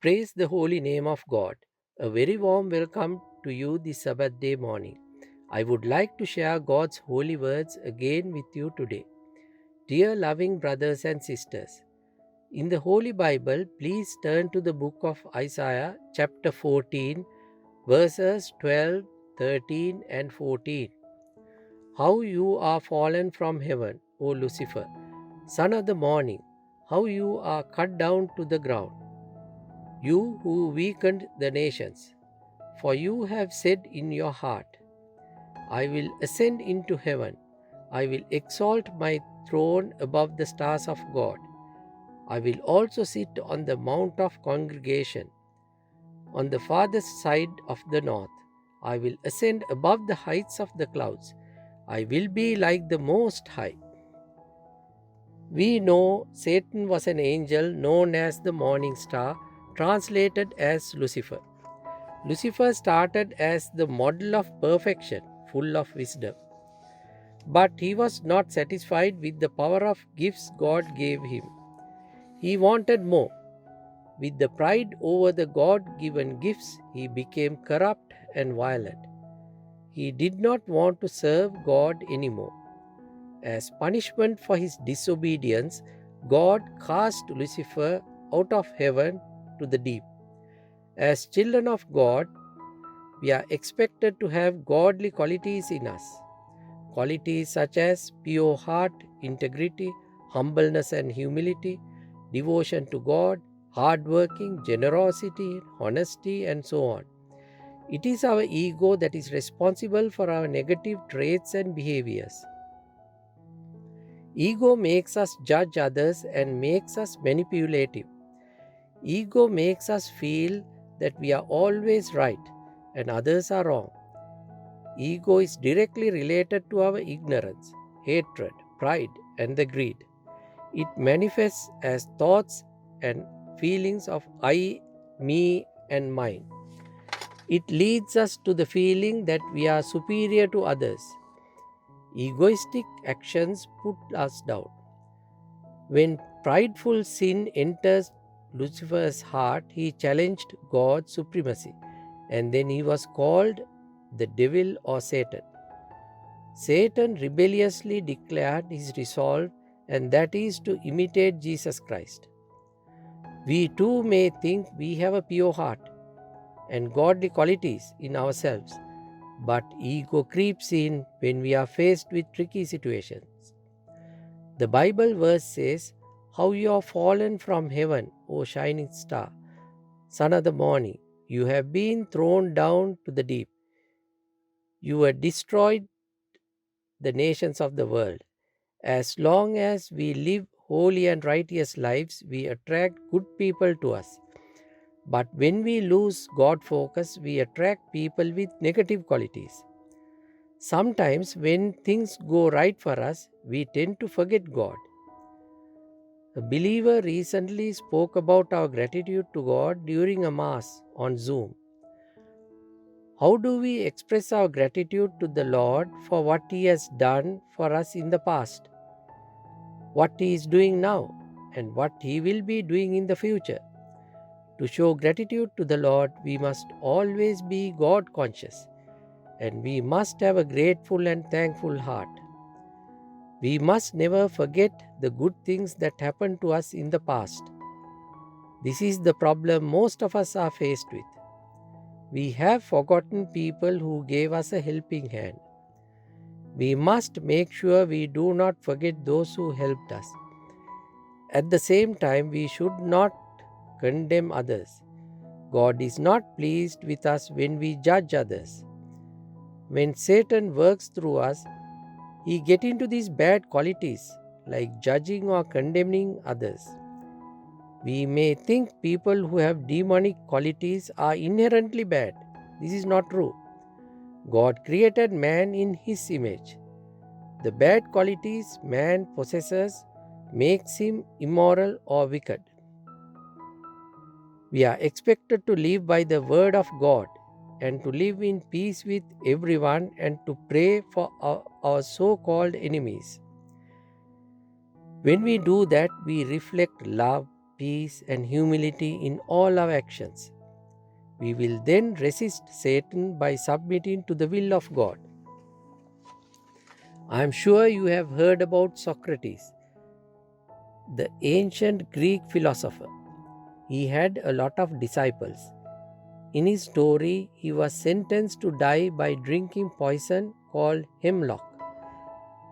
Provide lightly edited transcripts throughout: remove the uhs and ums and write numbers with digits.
Praise the holy name of God. A very warm welcome to you this Sabbath day morning. I would like to share God's holy words again with you today. Dear loving brothers and sisters, in the Holy Bible, please turn to the book of Isaiah, chapter 14, verses 12, 13, and 14. How you are fallen from heaven, O Lucifer, son of the morning, how you are cut down to the ground, you who weakened the nations. For you have said in your heart, I will ascend into heaven, I will exalt my throne above the stars of God. I will also sit on the mount of congregation, on the farthest side of the north. I will ascend above the heights of the clouds. I will be like the Most High. We know Satan was an angel known as the morning star, translated as Lucifer. Lucifer started as the model of perfection, full of wisdom. But he was not satisfied with the power of gifts God gave him. He wanted more. With the pride over the God given gifts, he became corrupt and violent. He did not want to serve God anymore. As punishment for his disobedience, God cast Lucifer out of heaven to the deep. As children of God, we are expected to have godly qualities in us. Qualities such as pure heart, integrity, humbleness and humility, devotion to God, hard working, generosity, honesty, and so on. It is our ego that is responsible for our negative traits and behaviors. Ego makes us judge others and makes us manipulative. Ego makes us feel that we are always right and others are wrong. Ego is directly related to our ignorance, hatred, pride, and the greed. It manifests as thoughts and feelings of I, me, and mine. It leads us to the feeling that we are superior to others. Egoistic actions put us down. When prideful sin enters Lucifer's heart, he challenged God's supremacy, and then he was called the devil or Satan. Satan rebelliously declared his resolve, and that is to imitate Jesus Christ. We too may think we have a pure heart and godly qualities in ourselves, but ego creeps in when we are faced with tricky situations. The Bible verse says, How you are fallen from heaven, O shining star, son of the morning, you have been thrown down to the deep. You were destroyed the nations of the world. As long as we live holy and righteous lives, we attract good people to us. But when we lose God focus, we attract people with negative qualities. Sometimes, when things go right for us, we tend to forget God. A believer recently spoke about our gratitude to God during a Mass on Zoom. How do we express our gratitude to the Lord for what He has done for us in the past, what He is doing now, and what He will be doing in the future? To show gratitude to the Lord, we must always be God conscious, and we must have a grateful and thankful heart. We must never forget the good things that happened to us in the past. This is the problem most of us are faced with. We have forgotten people who gave us a helping hand. We must make sure we do not forget those who helped us. At the same time, we should not condemn others. God is not pleased with us when we judge others. When Satan works through us, he gets into these bad qualities like judging or condemning others. We may think people who have demonic qualities are inherently bad. This is not true. God created man in his image. The bad qualities man possesses makes him immoral or wicked. We are expected to live by the word of God and to live in peace with everyone and to pray for our so-called enemies. When we do that, we reflect love, peace, and humility in all our actions. We will then resist Satan by submitting to the will of God. I am sure you have heard about Socrates, the ancient Greek philosopher. He had a lot of disciples. In his story, he was sentenced to die by drinking poison called hemlock.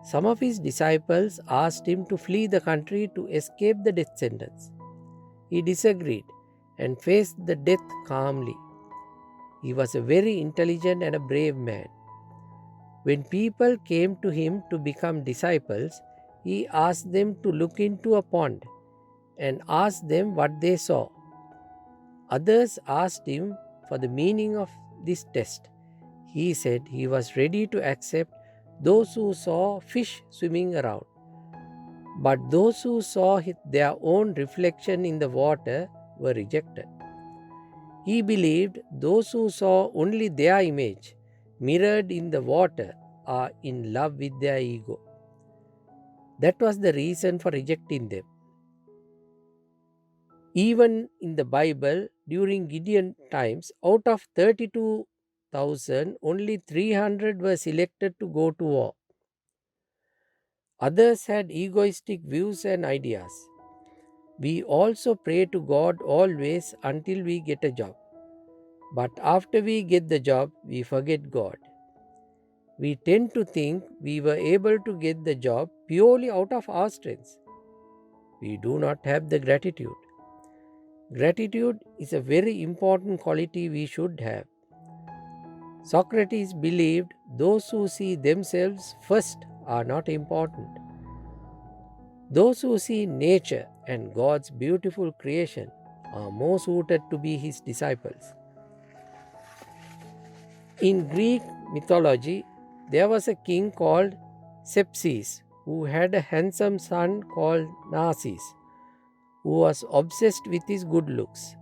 Some of his disciples asked him to flee the country to escape the death sentence. He disagreed and faced the death calmly. He was a very intelligent and a brave man. When people came to him to become disciples, he asked them to look into a pond and asked them what they saw. Others asked him for the meaning of this test. He said he was ready to accept those who saw fish swimming around. But those who saw their own reflection in the water were rejected. He believed those who saw only their image mirrored in the water are in love with their ego. That was the reason for rejecting them. Even in the Bible, during Gideon times, out of 32,000, only 300 were selected to go to war. Others had egoistic views and ideas. We also pray to God always until we get a job. But after we get the job, we forget God. We tend to think we were able to get the job purely out of our strengths. We do not have the gratitude. Gratitude is a very important quality we should have. Socrates believed those who see themselves first are not important. Those who see nature and God's beautiful creation are more suited to be his disciples. In Greek mythology, there was a king called Sepsis who had a handsome son called Narcissus, who was obsessed with his good looks.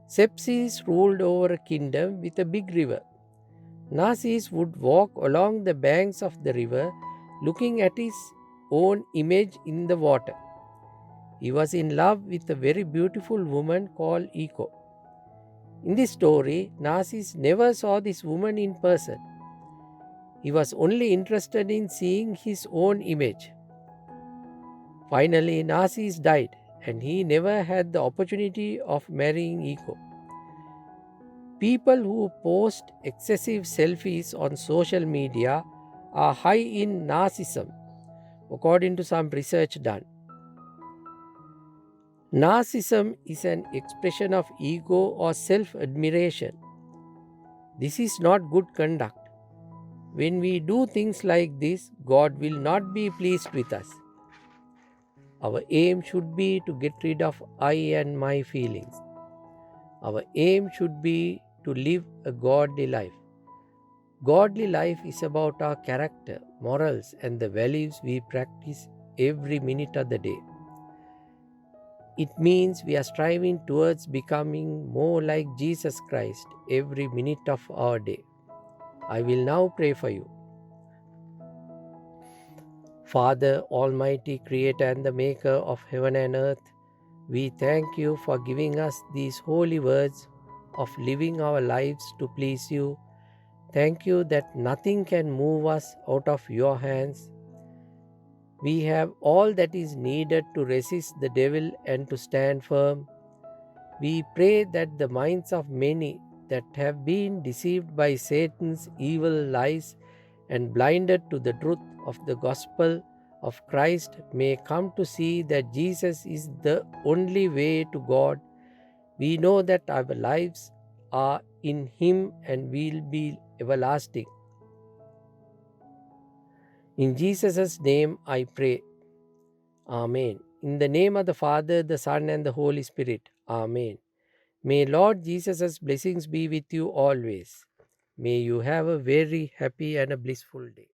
Sepsis ruled over a kingdom with a big river. Narcissus would walk along the banks of the river looking at his own image in the water. He was in love with a very beautiful woman called Echo. In this story, Narcissus never saw this woman in person. He was only interested in seeing his own image. Finally, Narcissus died and he never had the opportunity of marrying Echo. People who post excessive selfies on social media are high in narcissism, according to some research done. Narcissism is an expression of ego or self-admiration. This is not good conduct. When we do things like this, God will not be pleased with us. Our aim should be to get rid of I and my feelings. Our aim should be to live a godly life. Godly life is about our character, morals, and the values we practice every minute of the day. It means we are striving towards becoming more like Jesus Christ every minute of our day. I will now pray for you. Father, Almighty Creator and the Maker of heaven and earth, we thank you for giving us these holy words of living our lives to please you. Thank you that nothing can move us out of your hands. We have all that is needed to resist the devil and to stand firm. We pray that the minds of many that have been deceived by Satan's evil lies and blinded to the truth of the gospel of Christ may come to see that Jesus is the only way to God. We know that our lives are in Him and will be everlasting. In Jesus' name I pray. Amen. In the name of the Father, the Son, and the Holy Spirit. Amen. May Lord Jesus' blessings be with you always. May you have a very happy and a blissful day.